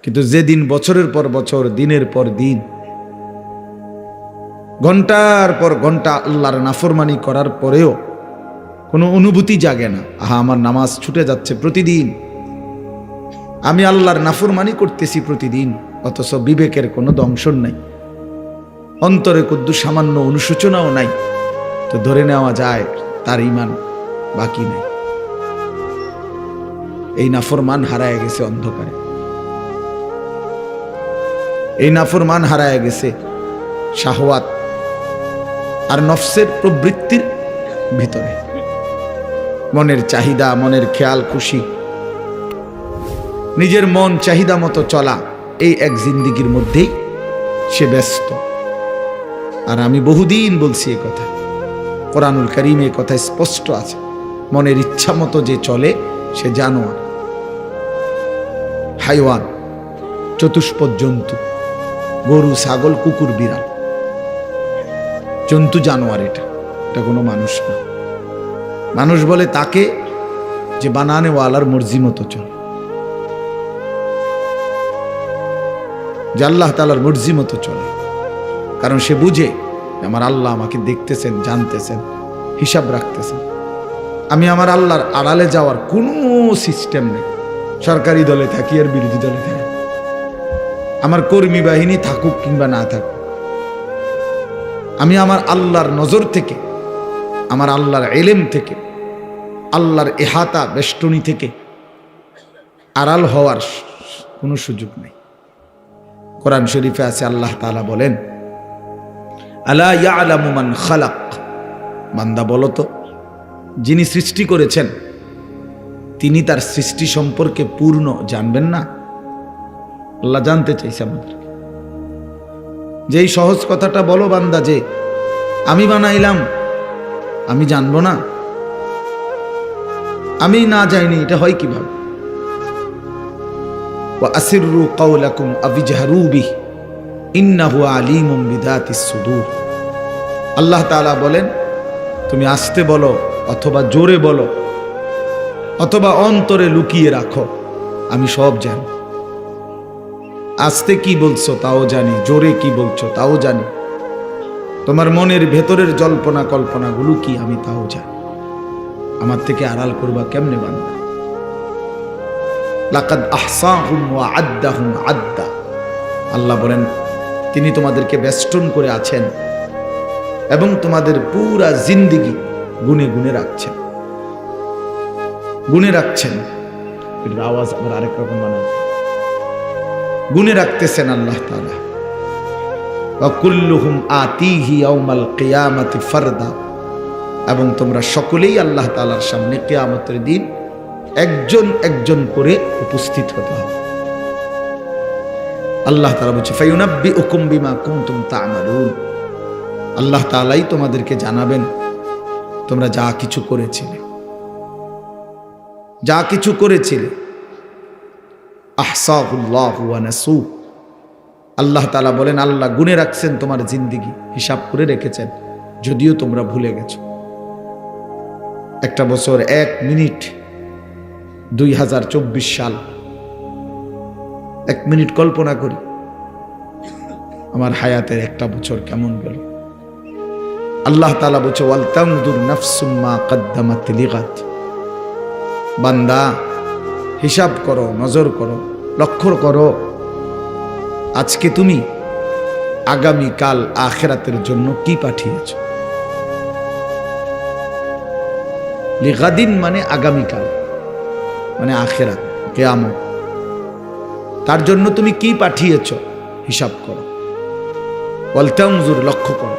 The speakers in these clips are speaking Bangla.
কিন্তু যেদিন বছরের পর বছর, দিনের পর দিন, ঘন্টার পর ঘন্টা আল্লাহর নাফরমানি করার পরেও কোনো অনুভূতি জাগে না, আহা আমার নামাজ ছুটে যাচ্ছে প্রতিদিন, আমি আল্লাহর নাফরমানি করতেছি প্রতিদিন, অথচ বিবেকের কোনো দংশন নাই, অন্তরে কুদ্দু সামান্য অনুশোচনাও নাই, তো ধরে নেওয়া যায় তার ঈমান বাকি নাই। এই নাফরমান হারায় গেছে অন্ধকারে, এই নাফরমান হারায় গেছে শাহওয়াত আর নফসের প্রবৃত্তির ভিতরে, মনের চাহিদা, মনের খেয়াল খুশি, নিজের মন চাহিদা মতো চলা, এই এক জিন্দিগির মধ্যেই সে ব্যস্ত। আর আমি বহুদিন বলছি এ কথা, কোরআনুল কারীমে কথা স্পষ্ট আছে, মনের ইচ্ছা মতো যে চলে সে জানোয়ার, হাইওয়ান, চতুষ্পদ জন্তু, গরু, ছাগল, কুকুর, বিড়াল, জন্তু, জানোয়ার। এটা কোনো মানুষ না। মানুষ বলে তাকে যে বানানেওয়ালার মর্জি মতো চলে, যে আল্লাহ তাআলার মর্জি মতো চলে, কারণ সে বুঝে আমার আল্লাহ আমাকে দেখতেছেন, জানতেছেন, হিসাব রাখতেছেন। আমি আমার আল্লাহর আড়ালে যাওয়ার কোনো সিস্টেম নেই, সরকারি দলে থাকি আর বিরোধী দলে থাকি, আমার কর্মী বাহিনী থাকুক কিংবা না থাকুক, আমি আমার আল্লাহর নজর থেকে, আমার আল্লাহর ইলম থেকে, আল্লাহর ইহাতা বেষ্টনী থেকে আড়াল হওয়ার কোনো সুযোগ নেই। কোরআন শরীফে আছে, আল্লাহ তাআলা বলেন, আলা ইয়ালামু মান খালাক, বান্দা বলো তো, যিনি সৃষ্টি করেছেন তিনি তার সৃষ্টি সম্পর্কে পূর্ণ জানবেন না? আল্লাহ জানতে চাইছে আমাদের, যে এই সহজ কথাটা বলো বান্দা, যে আমি বানাইলাম, আমি জানবো না? আমি না যাইনি, এটা হয় কিভাবে? ওয়া আসিররু কাওলাকুম আবিজহারু বিহি ইন্নাহু আলিমুম বিযাতিস সুদূর। আল্লাহ তাআলা বলেন, তুমি আস্তে বলো অথবা জোরে বলো অথবা অন্তরে লুকিয়ে রাখো, আমি সব জানি। আস্তে কি বলছো তাও জানি, জোরে কি বলছো তাও জানি, তোমার মনের ভেতরের জল্পনা কল্পনাগুলো কি আমি তাও জানি। আমার থেকে আড়াল করবা কেমনে বান্দা? লাকাদ আহসাহুম ওয়া আদ্দাহুম আদ্দা। আল্লাহ বলেন, তিনি তোমাদেরকে বেষ্টন করে আছেন এবং তোমাদের পুরা জিন্দিগি গুনে গুনে রাখছেন, গুনে রাখছেন। এটার আওয়াজ আবার আরেক রকম বানায়, গুনে রাখতেছেন আল্লাহ তাআলা। ওয়া কুল্লুহুম আতিহি ইয়াউমাল কিয়ামাতি ফারদা, এবং তোমরা সকলেই আল্লাহ তাআলার সামনে কিয়ামতের দিন একজন একজন করে উপস্থিত হতে হবে। আল্লাহ তাআলা বলছে, ফায়ুনাব্বিউকুম বিমা কুনতুম তা'মালুন। আল্লাহ তাআলাই তোমাদেরকে জানাবেন তোমরা যা কিছু করেছিলে, যা কিছু করেছিলে। আহসাহুল্লাহু ওয়া নাসু। আল্লাহ তাআলা বলেন, আল্লাহ গুনে রাখছেন তোমার জিন্দেগি, হিসাব করে রেখেছেন, যদিও তোমরা ভুলে গেছো। একটা বছর 1 মিনিট, 2024 সাল, 1 মিনিট কল্পনা করি আমার হায়াতের একটা বছর কেমন গেল। আল্লাহ তাআলা বলছে, ওয়াল তানজুর নাফসুম মা কদ্দামাত লিগাদ। বান্দা হিসাব করো, নজর করো, লক্ষ্য করো, আজকে তুমি আগামী কাল আখিরাতের জন্য কি পাঠিয়েছো। লিগাদিন মানে আগামীকাল, মানে আখিরাত, কিয়ামত। তার জন্য তুমি কি পাঠিয়েছো হিসাব করো। ওয়াল তানজুর, লক্ষ্য করো।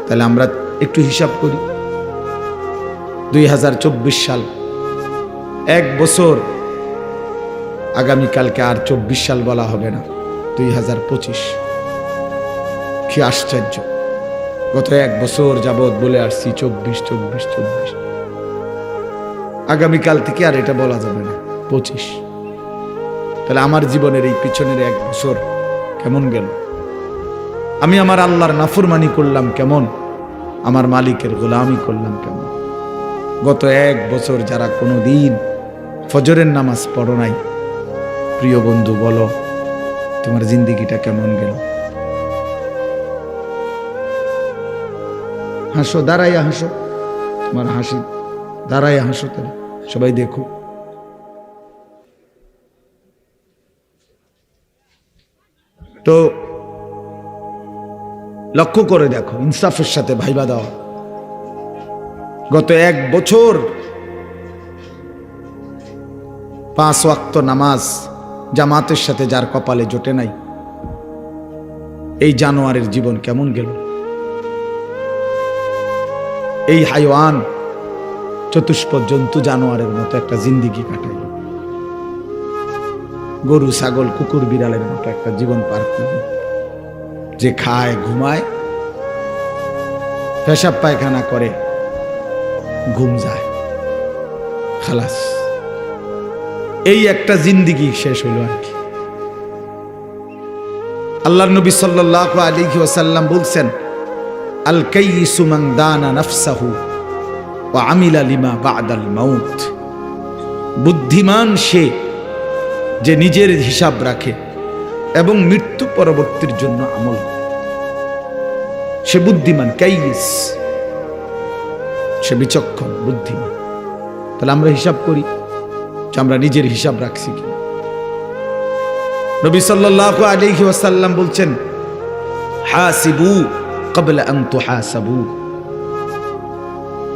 তাহলে আমরা একটু হিসাব করি। 2024 সাল, 1 বছর, আগামীকালকে আর 24 সাল বলা হবে না, 2025। কি আশ্চর্য! গত 1 বছর যাবৎ বলে আসছি 24। আগামীকাল থেকে আর এটা বলা যাবে না, 25। তাহলে আমার জীবনের এই পিছনের 1 বছর কেমন গেল? আমি আমার আল্লাহর নাফরমানি করলাম কেমন? আমার মালিকের গোলামি করলাম কেমন? গত 1 বছর যারা কোনো দিন ফজরের নামাজ পড়ো নাই, প্রিয় বন্ধু, বলো তোমার জিন্দিগিটা কেমন গেল? হাসো, দাঁড়াইয়া হাসো, তোমার হাসি দাঁড়াইয়া হাসো, তাহলে সবাই দেখো। তো লক্ষ্য করে দেখো, ইনসাফের সাথে ভাইবা দাও। গত 1 বছর 5 ওয়াক্ত নামাজ জামাতের সাথে যার কপালে জোটে নাই, এই জানোয়ারের জীবন কেমন গেল? এই হাইওয়ান চতুষ্প জন্তু জানোয়ারের মতো একটা জিন্দিগি কাটাইল, গরু ছাগল কুকুর বিড়ালের মতো একটা জীবন পার করল, যে খায় ঘুমায়, পেশাব পায়খানা করে, ঘুম যায়, খালাস। এই একটা জিন্দিগি শেষ হইল আর কি। আল্লাহর নবী সাল্লাল্লাহু আলাইহি ওয়াসাল্লাম বলছেন, আল কাইয়িসু মান দানা নাফসাহু ওয়া আমিলা লিমা বা'দাল মাউত। বুদ্ধিমান সে যে নিজের হিসাব রাখে এবং মৃত্যু পরবর্তীর জন্য আমল করে, সে বুদ্ধিমান। কাইয়িস, সে বিচক্ষণ, বুদ্ধিমান। তাহলে আমরা হিসাব করি যে আমরা নিজের হিসাব রাখছি কি? নবী সাল্লাল্লাহু আলাইহি ওয়াসাল্লাম বলছেন, হাসিবু ক্বাবলা আন তুহাসাবু।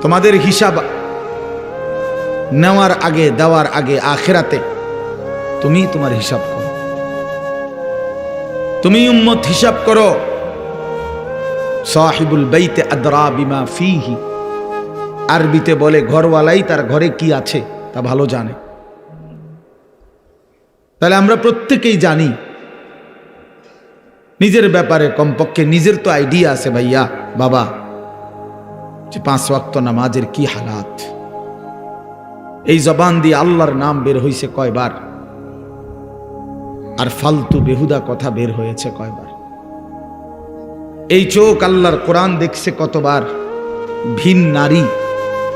তোমাদের হিসাব নেওয়ার আগে, দেওয়ার আগে আখিরাতে তুমি তোমার হিসাব করো, তুমি উম্মত হিসাব করো। সাহিবুল বাইতে আদরা বিমা ফিহি, আরবিতে বলে ঘরওয়ালাই তার ঘরে কি আছে তা ভালো জানে। তাহলে আমরা প্রত্যেকেই জানি নিজের ব্যাপারে, কমপক্ষে নিজের তো আইডিয়া আছে ভাইয়া বাবা, যে 5 ওয়াক্ত নামাজের কি হালাত। এই জবান দিয়ে আল্লাহর নাম বের হয়েছে কয়বার, আর ফালতু বেহুদা কথা বের হয়েছে কয়বার। এই চোখ আল্লাহর কোরআন দেখছে কতবার, ভিন নারী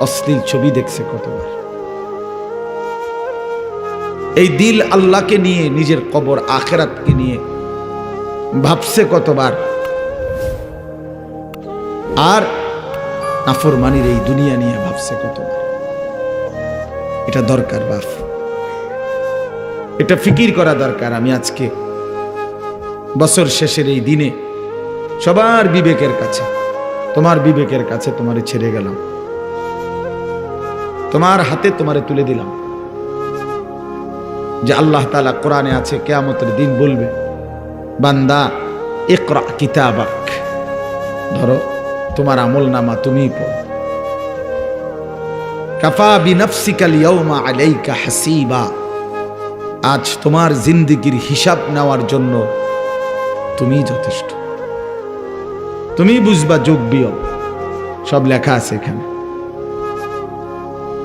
অশ্লীল ছবি দেখছে কতবার। এই দিল আল্লাহকে নিয়ে, নিজের কবর আখিরাতকে নিয়ে ভাবছে কতবার। আর নাফরমানির এই দুনিয়া নিয়ে ভাবছে কতবার। এটা দরকার বাপ, এটা ফিকির করা দরকার। আমি আজকে বছর শেষের এই দিনে সবার বিবেকের কাছে, তোমার বিবেকের কাছে তোমারে ছেড়ে গেলাম, তোমার হাতে তোমারে তুলে দিলাম, যে আল্লাহ তাআলা কোরআনে আছে কিয়ামতের দিন বলবে, বান্দা ইকরা কিতাবাক, ধরো তোমার আমলনামা তুমিই পড়ো। কাফা বিনাফসিকাল ইয়াউমা আলাইকা হাসিবা, আজ তোমার জিন্দেগির হিসাব নেওয়ার জন্য তুমিই যথেষ্ট। তুমি বুঝবা যোগ বিয়োগ সব লেখা আছে এখানে।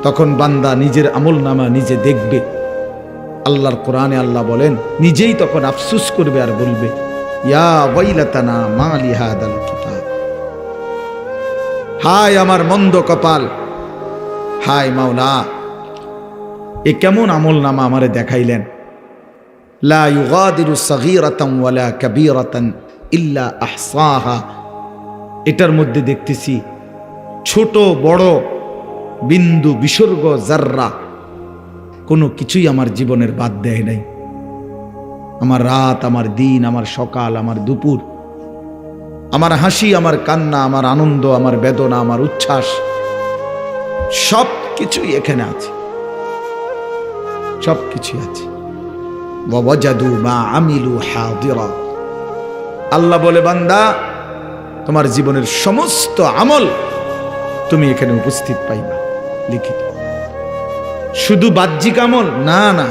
তখন বান্দা নিজের আমলনামা নিজে দেখবে। আল্লাহর কোরআনে আল্লাহ বলেন, নিজেই তখন আফসোস করবে আর বলবে, ইয়া ওয়াইলাতানা মা লিহাদাল কিতাব, হায় আমার মন্দ কপাল, হায় মাওলা, এ কেমন আমলনামা আমারে দেখাইলেন। লা ইউগাদিরু সাগীরাতান ওয়ালা কাবীরাতান ইল্লা আহসাহা, এটার মধ্যে দেখতেছি ছোট বড় বিন্দু বিসর্গ জাররা কোনো কিছুই আমার জীবনের বাদ দেয় নাই। আমার রাত, আমার দিন, আমার সকাল, আমার দুপুর, আমার হাসি, আমার কান্না, আমার আনন্দ, আমার বেদনা, আমার উচ্ছ্বাস, সব কিছুই এখানে আছে, সব কিছুই আছে। ওয়াজাদু মা আমিলু হাদিরা, আল্লাহ বলে বান্দা তোমার জীবনের সমস্ত আমল তুমি এখানে উপস্থিত পাইবা লিখিত। শুধু বাহ্যিক আমল না, না,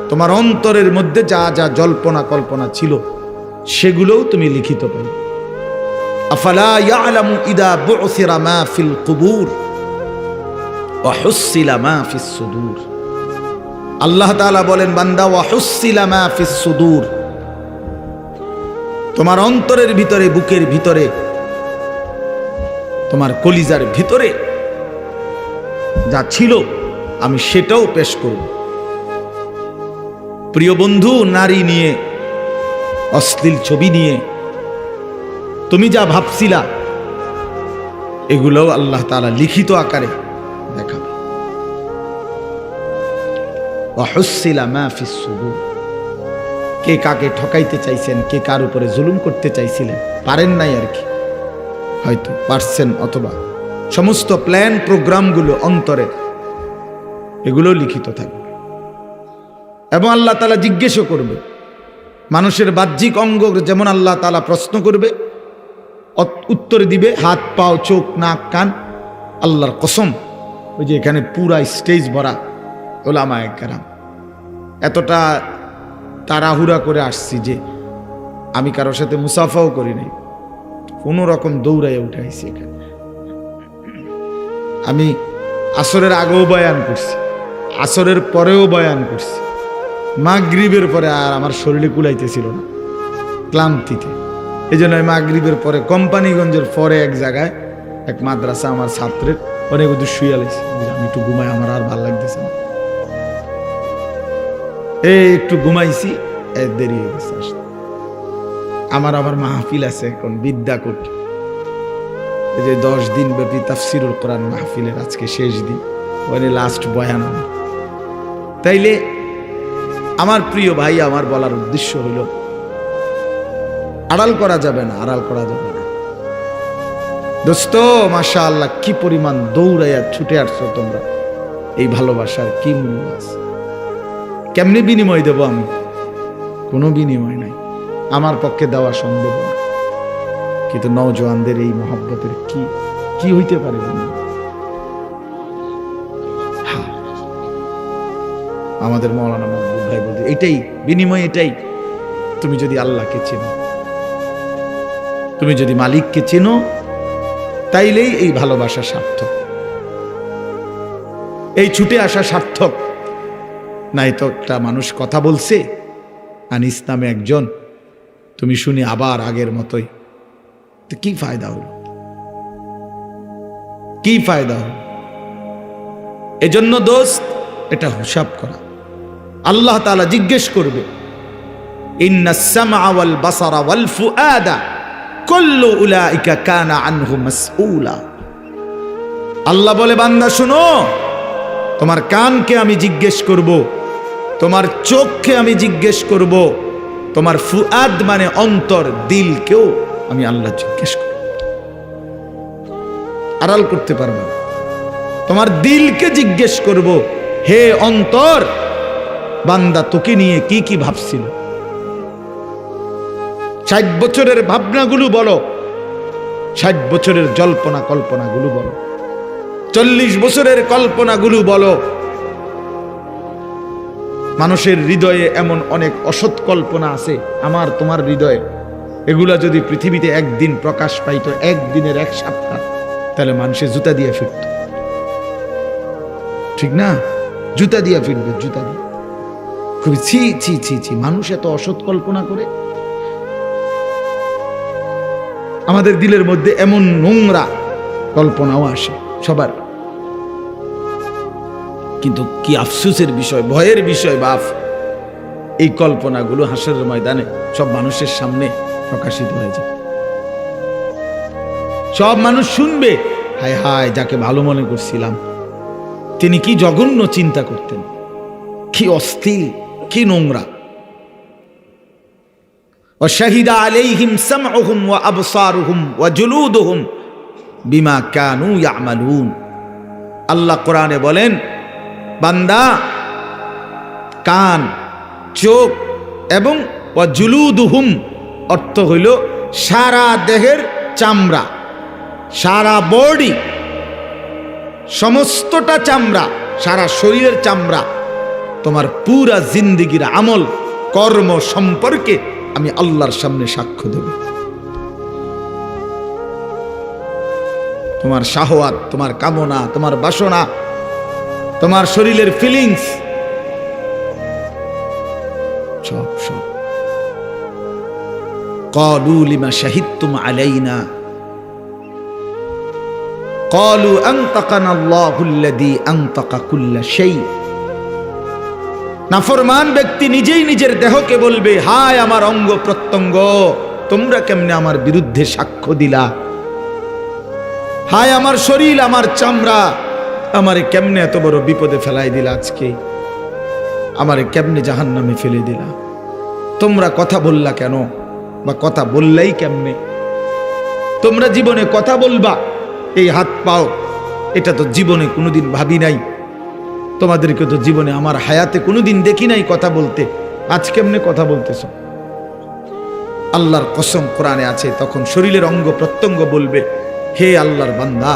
তোমার অন্তরের মধ্যে যা যা জল্পনা কল্পনা ছিল সেগুলোও তুমি লিখিত পাইবে। আফালা ইয়ালামু ইদা বুসিরা মা ফিল কুবুর ওয়া হুসিলা মা ফিস সুদূর। আল্লাহ তাআলা বলেন, বান্দা ওয়া হুসিলা মা ফিস সুদূর, তোমার অন্তরের ভিতরে, বুকের ভিতরে, তোমার কলিজার ভিতরে যা ছিল আমি সেটাও পেশ করব। প্রিয় বন্ধু, নারী নিয়ে, অশ্লীল ছবি নিয়ে তুমি যা ভাবছিলা এগুলোও আল্লাহ তাআলা লিখিত আকারে দেখাবে। ওয়াহুসিলা মা ফিস সুদুর, কে কাকে ঠকাইতে চাইছেন, কে কার উপরে জুলুম করতে চাইছিলেন, পারেন নাই আর কি, হয়তো পারছেন, অথবা সমস্ত প্ল্যান প্রোগ্রামগুলো অন্তরে এগুলো লিখিত থাকবে। এবং আল্লাহ তাআলা জিজ্ঞেসও করবে, মানুষের বাহ্যিক অঙ্গ যেমন আল্লাহ তাআলা প্রশ্ন করবে, উত্তর দিবে হাত, পাও, চোখ, নাক, কান। আল্লাহর কসম, ওই যে এখানে পুরা স্টেজ ভরা উলামায়ে কেরাম, এতটা তাড়াহুড়া করে আসছি যে আমি কারোর সাথে মুসাফাও করি নাই, কোনো রকম দৌড়াইয়া উঠে আইছি এখানে। আমি আসরের আগেও বয়ান করছি, আসরের পরেও বয়ান করছি, মাগরিবের পরে আর আমার শরীরে কুলাইতেছিল না ক্লান্তিতে। এই জন্য আমি মাগরিবের পরে কোম্পানিগঞ্জের পরে এক জায়গায় এক মাদ্রাসা আমার ছাত্রের অনেক দূর শুয়ে লাইছি, আমি একটু ঘুমাই, আমার আর ভালো লাগতেছে না, একটু ঘুমাইছি, দেরি হয়ে গেছে আসতে। আমার মাহফিল আছে এখন বিদ্যাকূট, এই যে 10 দিন ব্যাপী তাফসিরুল কোরআন মাহফিলের আজকে শেষ দিন, ওখানে লাস্ট বয়ান আমার। তাইলে আমার প্রিয় ভাই, আমার বলার উদ্দেশ্য হইল আড়াল করা যাবে না, আড়াল করা যাবে না। দোস্ত, মাশাআল্লাহ, কি পরিমাণ দৌড়াইয়া ছুটে আসছো তোমরা, এই ভালোবাসার কি মূল্য আছে? কেমনি বিনিময় দেব আমি? কোনো বিনিময় নাই, আমার পক্ষে দেওয়া সম্ভব না। কিন্তু নওজোয়ানদের এই মহব্বতের কি হইতে পারে? আমাদের মাওলানা মাহবুব ভাই বলতে এটাই বিনিময়, এটাই। তুমি যদি আল্লাহকে চেনো, তুমি যদি মালিককে চেনো, তাইলেই এই ভালোবাসা সার্থক, এই ছুটে আসা সার্থক। নাই তো একটা মানুষ কথা বলছে আনিস নামে একজন, তুমি শুনি আবার আগের মতোই, তো কি ফায়দা হলো? কি ফায়দা হলো? এজন্য দোস্ত, এটা হিসাব করা। আল্লাহ তাআলা জিজ্ঞেস করবে, ইন্নাস সামআ ওয়াল বাসারা ওয়াল ফুআদা কুল্লু উলাইকা কানা আনহু মাসউলা। আল্লাহ বলে, বান্দা শুনো, তোমার কানকে আমি জিজ্ঞেস করব, তোমার চোখকে আমি জিজ্ঞেস করব, তোমার ফুআদ মানে অন্তর, দিলকেও আমি আল্লাহ জিজ্ঞেস করব। আড়াল করতে পারবো না। তোমার দিলকে জিজ্ঞেস করব, হে অন্তর, বান্দা তোকে নিয়ে কি কি ভাবছিল? 60 বছরের ভাবনাগুলো বলো, 60 বছরের জল্পনা কল্পনাগুলো বলো, 40 বছরের কল্পনাগুলো বলো। মানুষের হৃদয়ে এমন অনেক অসৎ কল্পনা আছে, আমার তোমার হৃদয়ে। এগুলা যদি পৃথিবীতে একদিন প্রকাশ পাইতো, একদিনের এক সপ্তাহ, তাহলে মানুষের জুতা দিয়ে ফিরত। ঠিক না? জুতা দিয়ে ফিরবে, জুতা দিয়ে। খুবই ছি ছি ছি ছি, মানুষ এত অসৎ কল্পনা করে। আমাদের দিলের মধ্যে এমন নোংরা কল্পনাও আসে সবার। কিন্তু কি আফসোসের বিষয়, ভয়ের বিষয় বাপ, এই কল্পনাগুলো হাসরের ময়দানে সব মানুষের সামনে প্রকাশিত হয়ে যায়। সব মানুষ শুনবে, হায় হায়, যাকে ভালো মনে করছিলাম তিনি কি জঘন্য চিন্তা করতেন, কি অস্থির, কি নোংরা। وشهد عليهم سمعهم وأبصارهم وجلودهم بما كانوا يعملون। আল্লাহ কোরআনে বলেন, বান্দা, কান, চোখ এবং ওয়াজুলুদুহুম অর্থ হইল সারা দেহের চামড়া, সারা বডি, সমস্তটা চামড়া, সারা শরীরের চামড়া, তোমার পুরা জিন্দেগির আমল কর্ম সম্পর্কে আমি আল্লাহর সামনে সাক্ষ্য দেব। তোমার শাহওয়াত, তোমার কামনা, তোমার বাসনা, তোমার শরীরের ফিলিংস, সব সব। ক্বালু লিমা শাহিদতুম আলাইনা ক্বালু আনতাকানা আল্লাহুল্লাযী আনতাকা কুল্লা শাই। নাফরমান ব্যক্তি নিজেই নিজের দেহকে বলবে, হায় আমার অঙ্গ প্রত্যঙ্গ, তোমরা কেমনে আমার বিরুদ্ধে সাক্ষ্য দিলা? হায় আমার শরীর, আমার চামড়া, আমারে কেমনে এত বড় বিপদে ফেলাই দিলা? আজকে আমারে কেমনে জাহান্নামে ফেলে দিলা? তোমরা কথা বললা কেন? বা কথা বললেই কেমনে? তোমরা জীবনে কথা বলবা, এই হাত পাও, এটা তো জীবনে কোনোদিন ভাবি নাই। তোমাদেরকে তো জীবনে আমার হায়াতে কোনোদিন দেখি নাই কথা বলতে, আজ কেমনে কথা বলতেছ? আল্লাহর কসম, কোরআনে আছে, তখন শরীরের অঙ্গ প্রত্যঙ্গ বলবে, হে আল্লাহর বান্দা,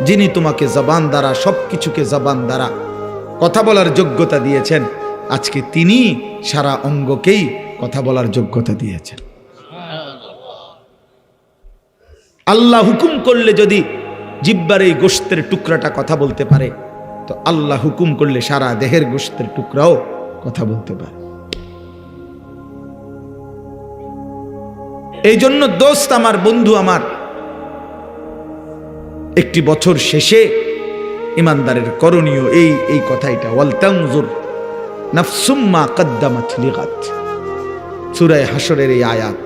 যিনি তোমাকে জবান দ্বারা, সবকিছুকে জবান দ্বারা কথা বলার যোগ্যতা দিয়েছেন, আজকে তিনি সারা অঙ্গকেই কথা বলার যোগ্যতা দিয়েছেন। আল্লাহ হুকুম করলে যদি জিহ্বার এই গোশতের টুকরাটা কথা বলতে পারে, তো আল্লাহ হুকুম করলে সারা দেহের গোশতের টুকরাও কথা বলতে পারে। এই জন্য দোস্ত আমার, বন্ধু আমার, একটি বছর শেষে ইমানদারের করণীয় এই কথাইটা, ওয়াল তানজুর নাফসুম মা কদ্দামাত লিগাদ, সূরা হাশরের এই আয়াত,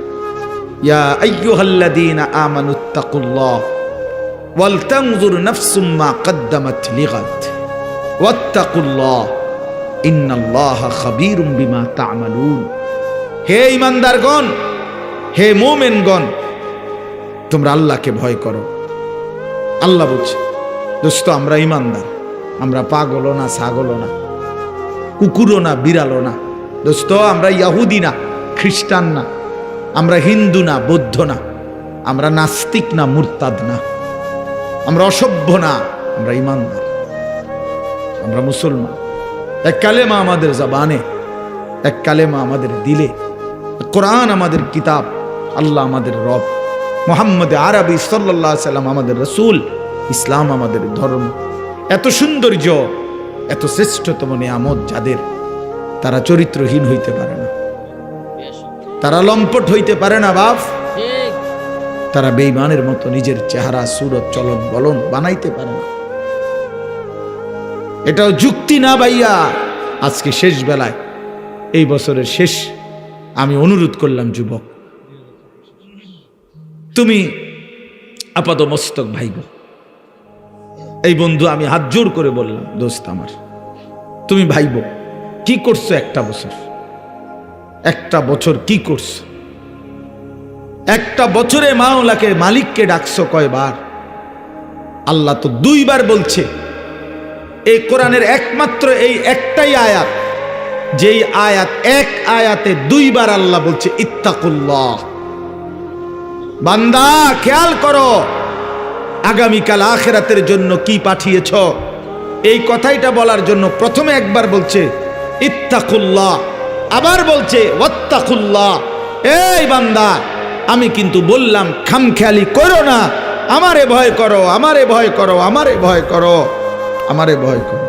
ইয়া আইয়ুহাল্লাযীনা আমানুত্তাকুল্লাহ ওয়াল তানজুর নাফসুম মা কদ্দামাত লিগাদ ওয়াত্তাকুল্লাহ ইন্নাল্লাহা খাবীরুম বিমা তা'মালুন। হে ইমানদারগণ, হে মুমিনগণ, তোমরা আল্লাহকে ভয় করো। আল্লাহ বলছে, দোস্ত আমরা ইমানদার, আমরা পাগলও না, ছাগলও না, কুকুরও না, বিড়ালও না। দোস্ত আমরা ইহুদি না, খ্রিস্টান না, আমরা হিন্দু না, বৌদ্ধ না, আমরা নাস্তিক না, মুরতাদ না, আমরা অসভ্য না, আমরা ইমানদার, আমরা মুসলমান। এক কালেমা আমাদের জবানে, এক কালেমা আমাদের দিলে, কোরআন আমাদের কিতাব, আল্লাহ আমাদের রব, মুহাম্মদ আরবি সাল্লাল্লাহু আলাইহি সাল্লাম আমাদের রাসূল, ইসলাম আমাদের ধর্ম। এত সৌন্দর্য, এত শ্রেষ্ঠতম নিয়ামত যাদের, তারা চরিত্রহীন হইতে পারে না, তারা লম্পট হইতে পারে না বাপ, তারা বেঈমানের মতো নিজের চেহারা, সুরত, চলন বলন বানাইতে পারে না। এটাও যুক্তি না ভাইয়া। আজকে শেষ বেলায়, এই বছরের শেষ, আমি অনুরোধ করলাম, যুবক তুমি আপাত মস্তক ভাইব। এই বন্ধু, আমি হাত জোর করে বললাম, দোস্ত আমার, তুমি ভাইব, কি করছো একটা বছর কি করছো? একটা বছরে মাওলাকে, মালিককে ডাকছো কয়বার? আল্লাহ তো 2 বার বলছে। এই কোরআনের একমাত্র এই একটাই আয়াত, যেই আয়াত, এক আয়াতে 2 বার আল্লাহ বলছে ইত্তাকুল্লাহ। বান্দা খেয়াল করো, আগামীকাল আখিরাতের জন্য কি পাঠিয়েছ, এই কথাইটা বলার জন্য প্রথমে একবার বলছে ইত্তাকুল্লাহ, আবার বলছে ওয়াত্তাকুল্লাহ। এই বান্দা, আমি কিন্তু বললাম খামখেয়ালি করো না, আমারে ভয় করো, আমারে ভয় করো, আমারে ভয় করো, আমারে ভয় করো।